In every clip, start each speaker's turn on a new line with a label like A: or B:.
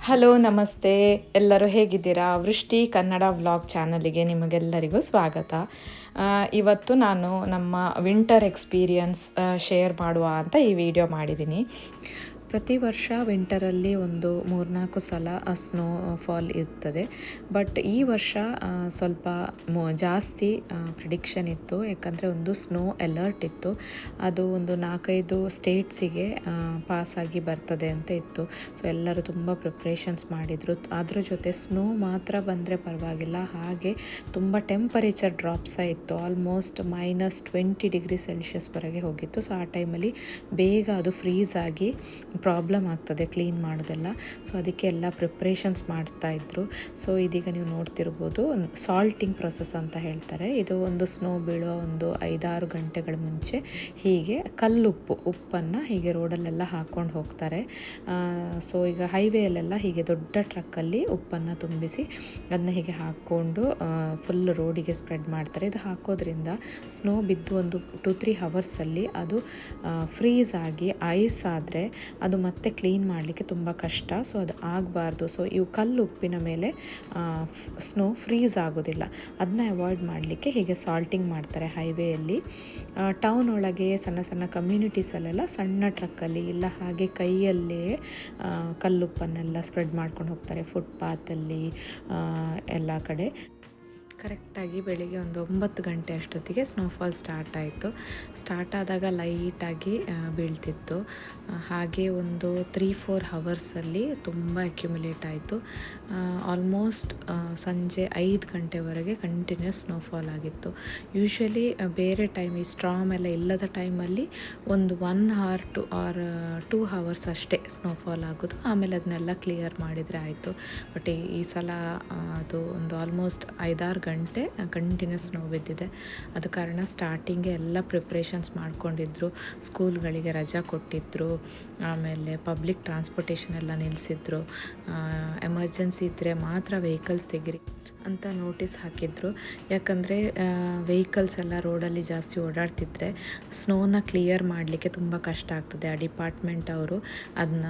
A: Hello ನಮಸ್ತೆ, ಎಲ್ಲರೂ ಹೇಗಿದ್ದೀರಾ? ವೃಷ್ಟಿ ಕನ್ನಡ ವ್ಲಾಗ್ ಚಾನಲಿಗೆ ನಿಮಗೆಲ್ಲರಿಗೂ ಸ್ವಾಗತ. ಇವತ್ತು ನಾನು ನಮ್ಮ ವಿಂಟರ್ ಎಕ್ಸ್ಪೀರಿಯನ್ಸ್ ಶೇರ್ ಮಾಡುವ ಅಂತ ಈ ವಿಡಿಯೋ ಮಾಡಿದ್ದೀನಿ. ಪ್ರತಿ ವರ್ಷ ವಿಂಟರಲ್ಲಿ ಒಂದು 3-4 ಸಲ ಸ್ನೋ ಫಾಲ್ ಇರ್ತದೆ. ಬಟ್ ಈ ವರ್ಷ ಸ್ವಲ್ಪ ಜಾಸ್ತಿ ಪ್ರಿಡಿಕ್ಷನ್ ಇತ್ತು, ಯಾಕಂದರೆ ಒಂದು ಸ್ನೋ ಅಲರ್ಟ್ ಇತ್ತು. ಅದು ಒಂದು 4-5 ಸ್ಟೇಟ್ಸಿಗೆ ಪಾಸಾಗಿ ಬರ್ತದೆ ಅಂತ ಇತ್ತು. ಸೊ ಎಲ್ಲರೂ ತುಂಬ ಪ್ರಿಪ್ರೇಷನ್ಸ್ ಮಾಡಿದರು. ಅದ್ರ ಜೊತೆ ಸ್ನೋ ಮಾತ್ರ ಬಂದರೆ ಪರವಾಗಿಲ್ಲ, ಹಾಗೆ ತುಂಬ ಟೆಂಪರೇಚರ್ ಡ್ರಾಪ್ಸ ಇತ್ತು. ಆಲ್ಮೋಸ್ಟ್ -20 ವರೆಗೆ ಹೋಗಿತ್ತು. ಸೊ ಆ ಟೈಮಲ್ಲಿ ಬೇಗ ಅದು ಫ್ರೀಸ್ ಆಗಿ ಪ್ರಾಬ್ಲಮ್ ಆಗ್ತದೆ ಕ್ಲೀನ್ ಮಾಡೋದೆಲ್ಲ. ಸೊ ಅದಕ್ಕೆ ಎಲ್ಲ ಪ್ರಿಪ್ರೇಷನ್ಸ್ ಮಾಡ್ತಾಯಿದ್ರು. ಸೊ ಇದೀಗ ನೀವು ನೋಡ್ತಿರ್ಬೋದು, ಸಾಲ್ಟಿಂಗ್ ಪ್ರೊಸೆಸ್ ಅಂತ ಹೇಳ್ತಾರೆ. ಇದು ಒಂದು ಸ್ನೋ ಬೀಳೋ ಒಂದು 5-6 ಗಂಟೆಗಳ ಮುಂಚೆ ಹೀಗೆ ಉಪ್ಪನ್ನು ಹೀಗೆ ರೋಡಲ್ಲೆಲ್ಲ ಹಾಕ್ಕೊಂಡು ಹೋಗ್ತಾರೆ. ಸೊ ಈಗ ಹೈವೇಯಲ್ಲೆಲ್ಲ ಹೀಗೆ ದೊಡ್ಡ ಟ್ರಕ್ಕಲ್ಲಿ ಉಪ್ಪನ್ನು ತುಂಬಿಸಿ ಅದನ್ನ ಹೀಗೆ ಹಾಕ್ಕೊಂಡು ಫುಲ್ ರೋಡಿಗೆ ಸ್ಪ್ರೆಡ್ ಮಾಡ್ತಾರೆ. ಇದು ಹಾಕೋದ್ರಿಂದ ಸ್ನೋ ಬಿದ್ದು ಒಂದು 2-3 ಅವರ್ಸಲ್ಲಿ ಅದು ಫ್ರೀಸ್ ಆಗಿ ಐಸ್ ಆದರೆ ಅದು ಮತ್ತೆ ಕ್ಲೀನ್ ಮಾಡಲಿಕ್ಕೆ ತುಂಬ ಕಷ್ಟ. ಸೊ ಅದು ಆಗಬಾರ್ದು. ಸೊ ಇವು ಉಪ್ಪಿನ ಮೇಲೆ ಸ್ನೋ ಫ್ರೀಸ್ ಆಗೋದಿಲ್ಲ. ಅದನ್ನ ಅವಾಯ್ಡ್ ಮಾಡಲಿಕ್ಕೆ ಹೀಗೆ ಸಾಲ್ಟಿಂಗ್ ಮಾಡ್ತಾರೆ ಹೈವೇಯಲ್ಲಿ. ಟೌನ್ ಒಳಗೆ ಸಣ್ಣ ಸಣ್ಣ ಕಮ್ಯುನಿಟೀಸಲ್ಲೆಲ್ಲ ಸಣ್ಣ ಟ್ರಕ್ಕಲ್ಲಿ ಇಲ್ಲ ಹಾಗೆ ಕೈಯಲ್ಲೇ ಕಲ್ಲುಪ್ಪನ್ನೆಲ್ಲ ಸ್ಪ್ರೆಡ್ ಮಾಡ್ಕೊಂಡು ಹೋಗ್ತಾರೆ ಫುಟ್ಪಾತಲ್ಲಿ ಎಲ್ಲ ಕಡೆ. ಕರೆಕ್ಟಾಗಿ ಬೆಳಿಗ್ಗೆ ಒಂದು 9 ಗಂಟೆ ಅಷ್ಟೊತ್ತಿಗೆ ಸ್ನೋಫಾಲ್ ಸ್ಟಾರ್ಟ್ ಆದಾಗ ಲೈಟಾಗಿ ಬೀಳ್ತಿತ್ತು. ಹಾಗೆ ಒಂದು 3-4 ಅವರ್ಸಲ್ಲಿ ತುಂಬ ಅಕ್ಯುಮುಲೇಟ್ ಆಯಿತು. ಆಲ್ಮೋಸ್ಟ್ ಸಂಜೆ 5 ಗಂಟೆವರೆಗೆ ಕಂಟಿನ್ಯೂಸ್ ಸ್ನೋಫಾಲ್ ಆಗಿತ್ತು. ಯೂಶ್ವಲಿ ಬೇರೆ ಟೈಮ್ ಈ ಸ್ಟ್ರಾಮ್ ಎಲ್ಲ ಇಲ್ಲದ ಟೈಮಲ್ಲಿ ಒಂದು 1 ಅವರ್ ಆರ್ 2 ಅವರ್ಸ್ ಅಷ್ಟೇ ಸ್ನೋಫಾಲ್ ಆಗೋದು. ಆಮೇಲೆ ಅದನ್ನೆಲ್ಲ ಕ್ಲಿಯರ್ ಮಾಡಿದರೆ ಆಯಿತು. ಬಟ್ ಈ ಸಲ ಅದು ಒಂದು ಆಲ್ಮೋಸ್ಟ್ 5-6 ಗಂಟೆ ಕಂಟಿನ್ಯೂಸ್ ಸ್ನೋ ಬಿದ್ದಿದೆ. ಅದು ಕಾರಣ ಸ್ಟಾರ್ಟಿಂಗೆ ಎಲ್ಲ ಪ್ರಿಪ್ರೇಷನ್ಸ್ ಮಾಡ್ಕೊಂಡಿದ್ರು. ಸ್ಕೂಲ್ಗಳಿಗೆ ರಜಾ ಕೊಟ್ಟಿದ್ದರು, ಆಮೇಲೆ ಪಬ್ಲಿಕ್ ಟ್ರಾನ್ಸ್ಪೋರ್ಟೇಷನ್ ಎಲ್ಲ ನಿಲ್ಲಿಸಿದ್ರು. ಎಮರ್ಜೆನ್ಸಿ ಇದ್ದರೆ ಮಾತ್ರ ವೆಹಿಕಲ್ಸ್ ತೆಗಿರಿ ಅಂತ ನೋಟಿಸ್ ಹಾಕಿದ್ರು. ಯಾಕಂದರೆ ವೆಹಿಕಲ್ಸ್ ಎಲ್ಲ ರೋಡಲ್ಲಿ ಜಾಸ್ತಿ ಓಡಾಡ್ತಿದ್ರೆ ಸ್ನೋನ ಕ್ಲಿಯರ್ ಮಾಡಲಿಕ್ಕೆ ತುಂಬ ಕಷ್ಟ ಆಗ್ತದೆ. ಆ ಡಿಪಾರ್ಟ್ಮೆಂಟ್ ಅವರು ಅದನ್ನ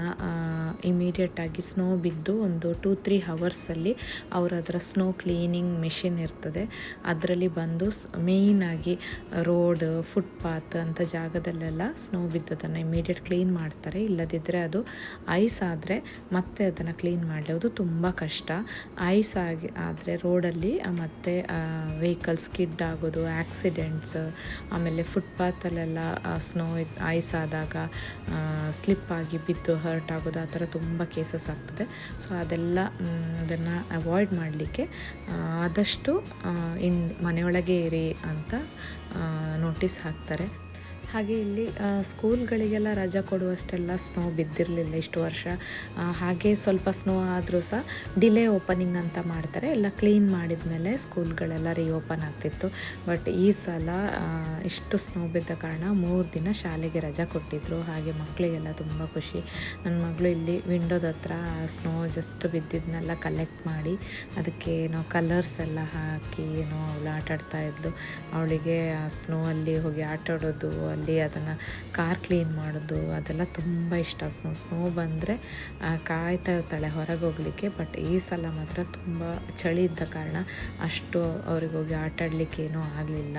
A: ಇಮಿಡಿಯೇಟಾಗಿ ಸ್ನೋ ಬಿದ್ದು ಒಂದು 2-3 ಅವರ್ಸಲ್ಲಿ ಅದರ ಸ್ನೋ ಕ್ಲೀನಿಂಗ್ ಮಿಷಿನ್ ಇರ್ತದೆ, ಅದರಲ್ಲಿ ಬಂದು ಮೇಯ್ನಾಗಿ ರೋಡ್ ಫುಟ್ಪಾತ್ ಅಂತ ಜಾಗದಲ್ಲೆಲ್ಲ ಸ್ನೋ ಬಿದ್ದದನ್ನು ಇಮಿಡಿಯೇಟ್ ಕ್ಲೀನ್ ಮಾಡ್ತಾರೆ. ಇಲ್ಲದಿದ್ದರೆ ಅದು ಐಸ್ ಆದರೆ ಮತ್ತೆ ಅದನ್ನು ಕ್ಲೀನ್ ಮಾಡಲಿದ್ದು ತುಂಬ ಕಷ್ಟ. ಐಸ್ ಆದರೆ ರೋಡಲ್ಲಿ ಮತ್ತೆ ವೆಹಿಕಲ್ ಸ್ಕಿಡ್ ಆಗೋದು, ಆಕ್ಸಿಡೆಂಟ್ಸ್, ಆಮೇಲೆ ಫುಟ್ಪಾತಲ್ಲೆಲ್ಲ ಸ್ನೋ ಐಸ್ ಆದಾಗ ಸ್ಲಿಪ್ ಆಗಿ ಬಿದ್ದು ಹರ್ಟ್ ಆಗೋದು, ಆ ಥರ ತುಂಬ ಕೇಸಸ್ ಆಗ್ತದೆ. ಸೊ ಅದನ್ನು ಅವಾಯ್ಡ್ ಮಾಡಲಿಕ್ಕೆ ಆದಷ್ಟು ಮನೆಯೊಳಗೆ ಇರಿ ಅಂತ ನೋಟಿಸ್ ಹಾಕ್ತಾರೆ. ಹಾಗೆ ಇಲ್ಲಿ ಸ್ಕೂಲ್ಗಳಿಗೆಲ್ಲ ರಜಾ ಕೊಡುವಷ್ಟೆಲ್ಲ ಸ್ನೋ ಬಿದ್ದಿರಲಿಲ್ಲ ಇಷ್ಟು ವರ್ಷ. ಹಾಗೆ ಸ್ವಲ್ಪ ಸ್ನೋ ಆದರೂ ಸಹ ಡಿಲೇ ಓಪನಿಂಗ್ ಅಂತ ಮಾಡ್ತಾರೆ. ಎಲ್ಲ ಕ್ಲೀನ್ ಮಾಡಿದ ಮೇಲೆ ಸ್ಕೂಲ್ಗಳೆಲ್ಲ ರೀಓಪನ್ ಆಗ್ತಿತ್ತು. ಬಟ್ ಈ ಸಲ ಇಷ್ಟು ಸ್ನೋ ಬಿದ್ದ ಕಾರಣ 3 ದಿನ ಶಾಲೆಗೆ ರಜಾ ಕೊಟ್ಟಿದ್ದರು. ಹಾಗೆ ಮಕ್ಕಳಿಗೆಲ್ಲ ತುಂಬ ಖುಷಿ. ನನ್ನ ಮಗಳು ಇಲ್ಲಿ ವಿಂಡೋದ ಹತ್ರ ಸ್ನೋ ಜಸ್ಟ್ ಬಿದ್ದಿದ್ದನ್ನೆಲ್ಲ ಕಲೆಕ್ಟ್ ಮಾಡಿ ಅದಕ್ಕೆ ಕಲರ್ಸ್ ಎಲ್ಲ ಹಾಕಿ ಅವಳು ಆಟಾಡ್ತಾಯಿದ್ಲು. ಅವಳಿಗೆ ಸ್ನೋ ಅಲ್ಲಿ ಹೋಗಿ ಆಟಾಡೋದು, ಅಲ್ಲಿ ಅದನ್ನು ಕಾರ್ ಕ್ಲೀನ್ ಮಾಡೋದು ಅದೆಲ್ಲ ತುಂಬ ಇಷ್ಟ. ಸ್ನೋ ಬಂದರೆ ಕಾಯ್ತಾ ಇರ್ತಾಳೆ ಹೊರಗೆ ಹೋಗಲಿಕ್ಕೆ. ಬಟ್ ಈ ಸಲ ಮಾತ್ರ ತುಂಬ ಚಳಿ ಇದ್ದ ಕಾರಣ ಅಷ್ಟು ಅವ್ರಿಗೆ ಹೋಗಿ ಆಟಾಡಲಿಕ್ಕೇನೂ ಆಗಲಿಲ್ಲ.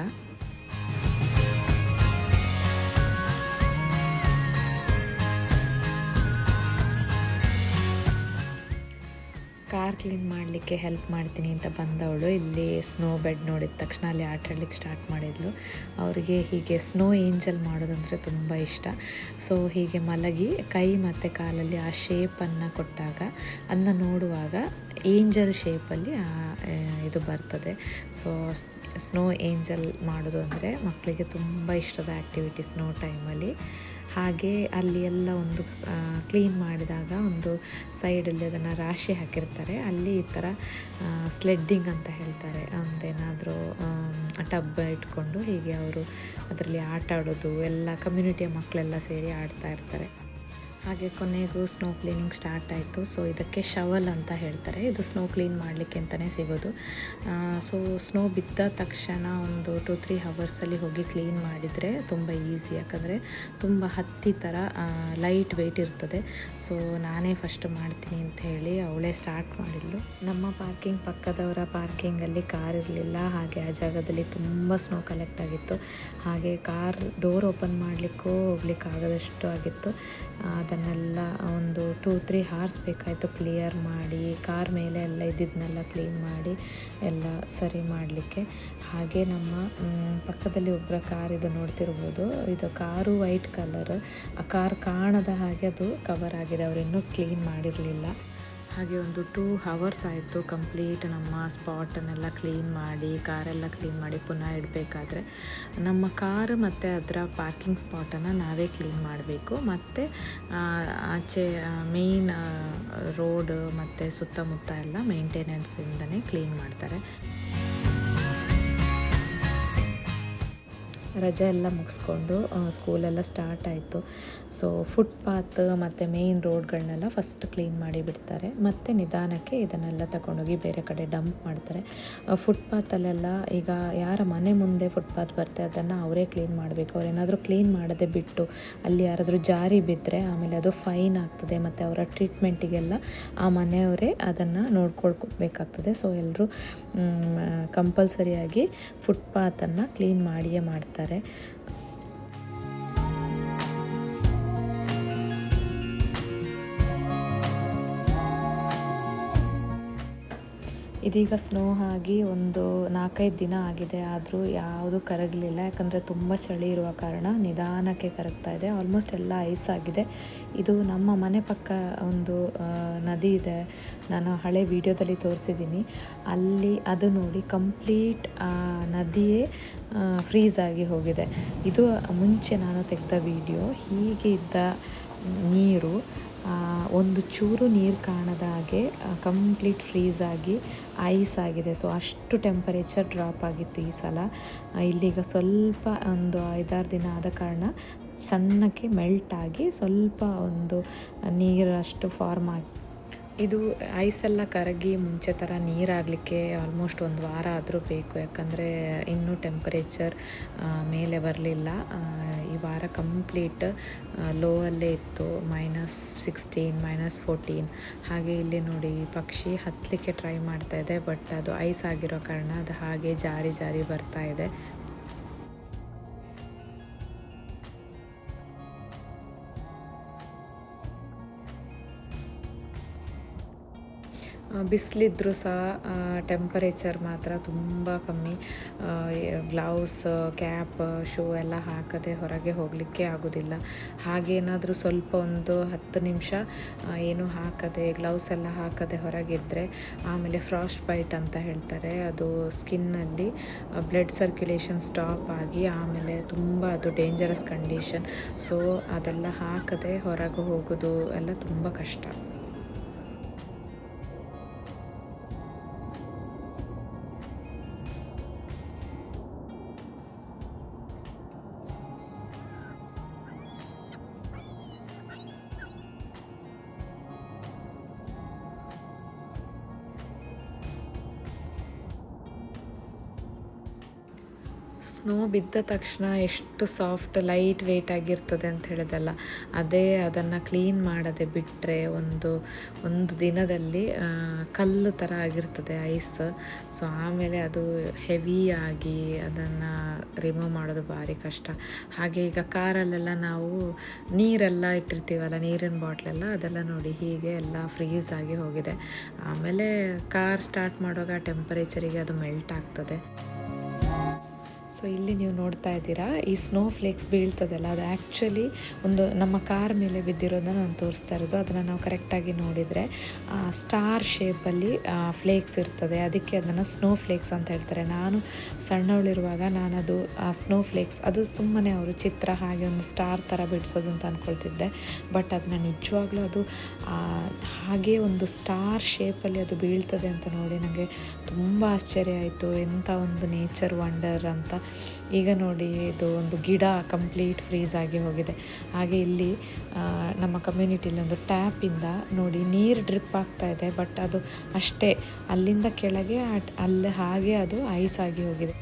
A: ಕಾರ್ ಕ್ಲೀನ್ ಮಾಡಲಿಕ್ಕೆ ಹೆಲ್ಪ್ ಮಾಡ್ತೀನಿ ಅಂತ ಬಂದವಳು ಇಲ್ಲಿ ಸ್ನೋ ಬೆಡ್ ನೋಡಿದ ತಕ್ಷಣ ಅಲ್ಲಿ ಆಟಾಡ್ಲಿಕ್ಕೆ ಸ್ಟಾರ್ಟ್ ಮಾಡಿದ್ಲು. ಅವರಿಗೆ ಹೀಗೆ ಸ್ನೋ ಏಂಜಲ್ ಮಾಡೋದಂದರೆ ತುಂಬ ಇಷ್ಟ. ಸೊ ಹೀಗೆ ಮಲಗಿ ಕೈ ಮತ್ತು ಕಾಲಲ್ಲಿ ಆ ಶೇಪನ್ನು ಕೊಟ್ಟಾಗ ಅದನ್ನ ನೋಡುವಾಗ ಏಂಜಲ್ ಶೇಪಲ್ಲಿ ಇದು ಬರ್ತದೆ. ಸೊ ಸ್ನೋ ಏಂಜಲ್ ಮಾಡೋದು ಅಂದರೆ ಮಕ್ಕಳಿಗೆ ತುಂಬ ಇಷ್ಟದ ಆ್ಯಕ್ಟಿವಿಟಿ ಸ್ನೋ ಟೈಮಲ್ಲಿ. ಹಾಗೆ ಅಲ್ಲಿ ಎಲ್ಲ ಒಂದು ಕ್ಲೀನ್ ಮಾಡಿದಾಗ ಒಂದು ಸೈಡಲ್ಲಿ ಅದನ್ನು ರಾಶಿ ಹಾಕಿರ್ತಾರೆ. ಅಲ್ಲಿ ಈ ಥರ ಸ್ಲೆಡ್ಡಿಂಗ್ ಅಂತ ಹೇಳ್ತಾರೆ, ಒಂದೇನಾದರೂ ಟಬ್ ಇಟ್ಕೊಂಡು ಹೀಗೆ ಅವರು ಅದರಲ್ಲಿ ಆಟ ಆಡೋದು, ಎಲ್ಲ ಕಮ್ಯುನಿಟಿಯ ಮಕ್ಕಳೆಲ್ಲ ಸೇರಿ ಆಡ್ತಾ ಇರ್ತಾರೆ. ಹಾಗೆ ಕೊನೆಗೂ ಸ್ನೋ ಕ್ಲೀನಿಂಗ್ ಸ್ಟಾರ್ಟ್ ಆಯಿತು. ಸೊ ಇದಕ್ಕೆ ಶವಲ್ ಅಂತ ಹೇಳ್ತಾರೆ. ಇದು ಸ್ನೋ ಕ್ಲೀನ್ ಮಾಡಲಿಕ್ಕೆ ಅಂತಲೇ ಸಿಗೋದು. ಸೊ ಸ್ನೋ ಬಿದ್ದ ತಕ್ಷಣ ಒಂದು 2-3 ಹವರ್ಸಲ್ಲಿ ಹೋಗಿ ಕ್ಲೀನ್ ಮಾಡಿದರೆ ತುಂಬ ಈಸಿ, ಯಾಕಂದರೆ ತುಂಬ ಹತ್ತಿ ಥರ ಲೈಟ್ ವೆಯ್ಟ್ ಇರ್ತದೆ. ಸೊ ನಾನೇ ಫಸ್ಟ್ ಮಾಡ್ತೀನಿ ಅಂತ ಹೇಳಿ ಅವಳೇ ಸ್ಟಾರ್ಟ್ ಮಾಡಿದ್ಲು. ನಮ್ಮ ಪಾರ್ಕಿಂಗ್ ಪಕ್ಕದವರ ಪಾರ್ಕಿಂಗಲ್ಲಿ ಕಾರ್ ಇರಲಿಲ್ಲ. ಹಾಗೆ ಆ ಜಾಗದಲ್ಲಿ ತುಂಬ ಸ್ನೋ ಕಲೆಕ್ಟ್ ಆಗಿತ್ತು. ಹಾಗೆ ಕಾರ್ ಡೋರ್ ಓಪನ್ ಮಾಡಲಿಕ್ಕೂ ಹೋಗ್ಲಿಕ್ಕಾಗದಷ್ಟು ಆಗಿತ್ತು. ಅದನ್ನೆಲ್ಲ ಒಂದು 2-3 ಹಾರ್ಸ್ ಬೇಕಾಯಿತು ಕ್ಲಿಯರ್ ಮಾಡಿ, ಕಾರ್ ಮೇಲೆ ಎಲ್ಲ ಇದ್ದಿದ್ದನ್ನೆಲ್ಲ ಕ್ಲೀನ್ ಮಾಡಿ ಎಲ್ಲ ಸರಿ ಮಾಡಲಿಕ್ಕೆ. ಹಾಗೆ ನಮ್ಮ ಪಕ್ಕದಲ್ಲಿ ಒಬ್ಬರ ಕಾರ್ ಇದು ನೋಡ್ತಿರ್ಬೋದು. ಇದು ಕಾರು ವೈಟ್ ಕಲರ್, ಆ ಕಾರ್ ಕಾಣದ ಹಾಗೆ ಅದು ಕವರ್ ಆಗಿದೆ, ಅವರು ಇನ್ನೂ ಕ್ಲೀನ್ ಮಾಡಿರಲಿಲ್ಲ. ಹಾಗೆ ಒಂದು 2 ಹವರ್ಸ್ ಆಯಿತು ಕಂಪ್ಲೀಟ್ ನಮ್ಮ ಸ್ಪಾಟನ್ನೆಲ್ಲ ಕ್ಲೀನ್ ಮಾಡಿ, ಕಾರೆಲ್ಲ ಕ್ಲೀನ್ ಮಾಡಿ ಪುನಃ ಇಡಬೇಕಾದ್ರೆ. ನಮ್ಮ ಕಾರು ಮತ್ತು ಅದರ ಪಾರ್ಕಿಂಗ್ ಸ್ಪಾಟನ್ನು ನಾವೇ ಕ್ಲೀನ್ ಮಾಡಬೇಕು. ಮತ್ತು ಆಚೆ ಮೇಯ್ನ್ ರೋಡ್ ಮತ್ತು ಸುತ್ತಮುತ್ತ ಎಲ್ಲ ಮೇಂಟೆನೆನ್ಸಿಂದನೇ ಕ್ಲೀನ್ ಮಾಡ್ತಾರೆ. ರಜೆ ಎಲ್ಲ ಮುಗಿಸ್ಕೊಂಡು ಸ್ಕೂಲೆಲ್ಲ ಸ್ಟಾರ್ಟ್ ಆಯಿತು. ಸೊ ಫುಟ್ಪಾತ್ ಮತ್ತು ಮೇಯ್ನ್ ರೋಡ್ಗಳನ್ನೆಲ್ಲ ಫಸ್ಟ್ ಕ್ಲೀನ್ ಮಾಡಿ ಬಿಡ್ತಾರೆ. ಮತ್ತು ನಿಧಾನಕ್ಕೆ ಇದನ್ನೆಲ್ಲ ತಗೊಂಡೋಗಿ ಬೇರೆ ಕಡೆ ಡಂಪ್ ಮಾಡ್ತಾರೆ. ಫುಟ್ಪಾತಲ್ಲೆಲ್ಲ ಈಗ ಯಾರ ಮನೆ ಮುಂದೆ ಫುಟ್ಪಾತ್ ಬರುತ್ತೆ ಅದನ್ನು ಅವರೇ ಕ್ಲೀನ್ ಮಾಡಬೇಕು. ಅವರೇನಾದರೂ ಕ್ಲೀನ್ ಮಾಡದೆ ಬಿಟ್ಟು ಅಲ್ಲಿ ಯಾರಾದರೂ ಜಾರಿ ಬಿದ್ದರೆ ಆಮೇಲೆ ಅದು ಫೈನ್ ಆಗ್ತದೆ, ಮತ್ತು ಅವರ ಟ್ರೀಟ್ಮೆಂಟಿಗೆಲ್ಲ ಆ ಮನೆಯವರೇ ಅದನ್ನು ನೋಡ್ಕೊಳ್ಬೇಕಾಗ್ತದೆ. ಸೊ ಎಲ್ಲರೂ ಕಂಪಲ್ಸರಿಯಾಗಿ ಫುಟ್ಪಾತನ್ನು ಕ್ಲೀನ್ ಮಾಡಿಯೇ ಮಾಡ್ತಾರೆ. ಇದೀಗ ಸ್ನೋ ಆಗಿ ಒಂದು 4-5 ದಿನ ಆಗಿದೆ, ಆದರೂ ಯಾವುದು ಕರಗಲಿಲ್ಲ. ಯಾಕಂದರೆ ತುಂಬ ಚಳಿ ಇರುವ ಕಾರಣ ನಿಧಾನಕ್ಕೆ ಕರಗ್ತಾ ಇದೆ. ಆಲ್ಮೋಸ್ಟ್ ಎಲ್ಲ ಐಸ್ ಆಗಿದೆ. ಇದು ನಮ್ಮ ಮನೆ ಪಕ್ಕ ಒಂದು ನದಿ ಇದೆ, ನಾನು ಹಳೆ ವಿಡಿಯೋದಲ್ಲಿ ತೋರಿಸಿದ್ದೀನಿ. ಅಲ್ಲಿ ಅದು ನೋಡಿ ಕಂಪ್ಲೀಟ್ ನದಿಯೇ ಫ್ರೀಸ್ ಆಗಿ ಹೋಗಿದೆ. ಇದು ಮುಂಚೆ ನಾನು ತೆಗೆದ ವಿಡಿಯೋ. ಹೀಗೆ ಇದ್ದ ನೀರು ಒಂದು ಚೂರು ನೀರು ಕಾಣದ ಹಾಗೆ ಕಂಪ್ಲೀಟ್ ಫ್ರೀಸ್ ಆಗಿ ಐಸ್ ಆಗಿದೆ. ಸೊ ಅಷ್ಟು ಟೆಂಪರೇಚರ್ ಡ್ರಾಪ್ ಆಗಿತ್ತು ಈ ಸಲ. ಇಲ್ಲಿಗ ಸ್ವಲ್ಪ ಒಂದು 5-6 ದಿನ ಆದ ಕಾರಣ ಸಣ್ಣಕ್ಕೆ ಮೆಲ್ಟ್ ಆಗಿ ಸ್ವಲ್ಪ ಒಂದು ನೀರಷ್ಟು ಫಾರ್ಮ್ ಆಗಿ, ಇದು ಐಸೆಲ್ಲ ಕರಗಿ ಮುಂಚೆ ಥರ ನೀರಾಗಲಿಕ್ಕೆ ಆಲ್ಮೋಸ್ಟ್ 1 ವಾರ ಆದರೂ ಬೇಕು. ಯಾಕಂದರೆ ಇನ್ನೂ ಟೆಂಪರೇಚರ್ ಮೇಲೆ ಬರಲಿಲ್ಲ. ಈ ವಾರ ಕಂಪ್ಲೀಟ್ ಲೋ ಅಲ್ಲೇ ಇತ್ತು, -16, -14. ಹಾಗೆ ಇಲ್ಲಿ ನೋಡಿ ಪಕ್ಷಿ ಹತ್ತಲಿಕ್ಕೆ ಟ್ರೈ ಮಾಡ್ತಾ ಇದೆ, ಬಟ್ ಅದು ಐಸ್ ಆಗಿರೋ ಕಾರಣ ಅದು ಹಾಗೆ ಜಾರಿ ಜಾರಿ ಬರ್ತಾ ಇದೆ. ಬಿಸಿಲಿದ್ರೂ ಸಹ ಟೆಂಪರೇಚರ್ ಮಾತ್ರ ತುಂಬ ಕಮ್ಮಿ. ಗ್ಲೌಸ್, ಕ್ಯಾಪ್, ಶೂ ಎಲ್ಲ ಹಾಕದೆ ಹೊರಗೆ ಹೋಗಲಿಕ್ಕೆ ಆಗೋದಿಲ್ಲ. ಹಾಗೇನಾದರೂ ಸ್ವಲ್ಪ ಒಂದು 10 ನಿಮಿಷ ಏನು ಹಾಕದೆ, ಗ್ಲೌಸ್ ಎಲ್ಲ ಹಾಕದೆ ಹೊರಗಿದ್ದರೆ ಆಮೇಲೆ ಫ್ರಾಸ್ಟ್ ಬೈಟ್ ಅಂತ ಹೇಳ್ತಾರೆ. ಅದು ಸ್ಕಿನ್ನಲ್ಲಿ ಬ್ಲಡ್ ಸರ್ಕ್ಯುಲೇಷನ್ ಸ್ಟಾಪ್ ಆಗಿ ಆಮೇಲೆ ತುಂಬ ಅದು ಡೇಂಜರಸ್ ಕಂಡೀಷನ್. ಸೊ ಅದೆಲ್ಲ ಹಾಕದೆ ಹೊರಗೆ ಹೋಗೋದು ಎಲ್ಲ ತುಂಬ ಕಷ್ಟ. ಸ್ನೋ ಬಿದ್ದ ತಕ್ಷಣ ಎಷ್ಟು ಸಾಫ್ಟ್ ಲೈಟ್ ವೆಯ್ಟ್ ಆಗಿರ್ತದೆ ಅಂತ ಹೇಳಿದಲ್ಲ, ಅದೇ ಅದನ್ನು ಕ್ಲೀನ್ ಮಾಡದೆ ಬಿಟ್ಟರೆ ಒಂದು ದಿನದಲ್ಲಿ ಕಲ್ಲು ಥರ ಆಗಿರ್ತದೆ ಐಸ್. ಸೊ ಆಮೇಲೆ ಅದು ಹೆವಿ ಆಗಿ ಅದನ್ನು ರಿಮೂವ್ ಮಾಡೋದು ಭಾರಿ ಕಷ್ಟ. ಹಾಗೆ ಈಗ ಕಾರಲ್ಲೆಲ್ಲ ನಾವು ನೀರೆಲ್ಲ ಇಟ್ಟಿರ್ತೀವಲ್ಲ, ನೀರಿನ ಬಾಟ್ಲೆಲ್ಲ, ಅದೆಲ್ಲ ನೋಡಿ ಹೀಗೆ ಎಲ್ಲ ಫ್ರೀಸ್ ಆಗಿ ಹೋಗಿದೆ. ಆಮೇಲೆ ಕಾರ್ ಸ್ಟಾರ್ಟ್ ಮಾಡುವಾಗ ಟೆಂಪರೇಚರಿಗೆ ಅದು ಮೆಲ್ಟ್ ಆಗ್ತದೆ. ಸೊ ಇಲ್ಲಿ ನೀವು ನೋಡ್ತಾ ಇದ್ದೀರಾ, ಈ ಸ್ನೋ ಫ್ಲೇಕ್ಸ್ ಬೀಳ್ತದಲ್ಲ, ಅದು ಆ್ಯಕ್ಚುಲಿ ಒಂದು ನಮ್ಮ ಕಾರ್ ಮೇಲೆ ಬಿದ್ದಿರೋದನ್ನ ನಾನು ತೋರಿಸ್ತಾ ಇರೋದು. ಅದನ್ನು ನಾವು ಕರೆಕ್ಟಾಗಿ ನೋಡಿದರೆ ಸ್ಟಾರ್ ಶೇಪಲ್ಲಿ ಫ್ಲೇಕ್ಸ್ ಇರ್ತದೆ, ಅದಕ್ಕೆ ಅದನ್ನು ಸ್ನೋ ಫ್ಲೇಕ್ಸ್ ಅಂತ ಹೇಳ್ತಾರೆ. ನಾನು ಸಣ್ಣವಳಿರುವಾಗ ನಾನದು ಆ ಸ್ನೋ ಫ್ಲೇಕ್ಸ್ ಅದು ಸುಮ್ಮನೆ ಅವರು ಚಿತ್ರ ಹಾಗೆ ಒಂದು ಸ್ಟಾರ್ ಥರ ಬಿಡಿಸೋದು ಅಂತ ಅಂದ್ಕೊಳ್ತಿದ್ದೆ. ಬಟ್ ಅದನ್ನು ನಿಜವಾಗ್ಲೂ ಅದು ಹಾಗೆ ಒಂದು ಸ್ಟಾರ್ ಶೇಪಲ್ಲಿ ಅದು ಬೀಳ್ತದೆ ಅಂತ ನೋಡಿ ನನಗೆ ತುಂಬ ಆಶ್ಚರ್ಯ ಆಯಿತು. ಎಂಥ ಒಂದು ನೇಚರ್ ವಂಡರ್ ಅಂತ. ಈಗ ನೋಡಿ ಇದು ಒಂದು ಗಿಡ ಕಂಪ್ಲೀಟ್ ಫ್ರೀಸ್ ಆಗಿ ಹೋಗಿದೆ. ಹಾಗೆ ಇಲ್ಲಿ ನಮ್ಮ ಕಮ್ಯುನಿಟಿಲಿ ಒಂದು ಟ್ಯಾಪಿಂದ ನೋಡಿ ನೀರು ಡ್ರಿಪ್ ಆಗ್ತಾ ಇದೆ, ಬಟ್ ಅದು ಅಷ್ಟೇ ಅಲ್ಲಿಂದ ಕೆಳಗೆ ಅಲ್ಲಿ ಹಾಗೆ ಅದು ಐಸ್ ಆಗಿ ಹೋಗಿದೆ.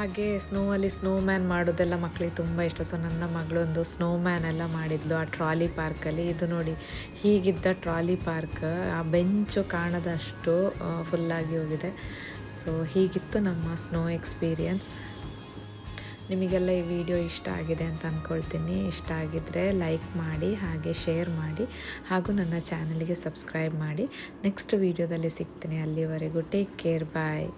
A: ಹಾಗೆ ಸ್ನೋವಲ್ಲಿ ಸ್ನೋಮ್ಯಾನ್ ಮಾಡೋದೆಲ್ಲ ಮಕ್ಕಳಿಗೆ ತುಂಬ ಇಷ್ಟ. ಸೊ ನನ್ನ ಮಗಳೊಂದು ಸ್ನೋಮ್ಯಾನ್ ಎಲ್ಲ ಮಾಡಿದ್ಲು ಆ ಟ್ರಾಲಿ ಪಾರ್ಕಲ್ಲಿ. ಇದು ನೋಡಿ ಹೀಗಿದ್ದ ಟ್ರಾಲಿ ಪಾರ್ಕ್ ಆ ಬೆಂಚು ಕಾಣದಷ್ಟು ಫುಲ್ಲಾಗಿ ಹೋಗಿದೆ. ಸೊ ಹೀಗಿತ್ತು ನಮ್ಮ ಸ್ನೋ ಎಕ್ಸ್ಪೀರಿಯನ್ಸ್. ನಿಮಗೆಲ್ಲ ಈ ವಿಡಿಯೋ ಇಷ್ಟ ಆಗಿದೆ ಅಂತ ಅಂದ್ಕೊಳ್ತೀನಿ. ಇಷ್ಟ ಆಗಿದ್ದರೆ ಲೈಕ್ ಮಾಡಿ, ಹಾಗೆ ಶೇರ್ ಮಾಡಿ, ಹಾಗೂ ನನ್ನ ಚಾನಲ್ಗೆ ಸಬ್ಸ್ಕ್ರೈಬ್ ಮಾಡಿ. ನೆಕ್ಸ್ಟ್ ವಿಡಿಯೋದಲ್ಲಿ ಸಿಗ್ತೀನಿ. ಅಲ್ಲಿವರೆಗೂ ಟೇಕ್ ಕೇರ್, ಬಾಯ್.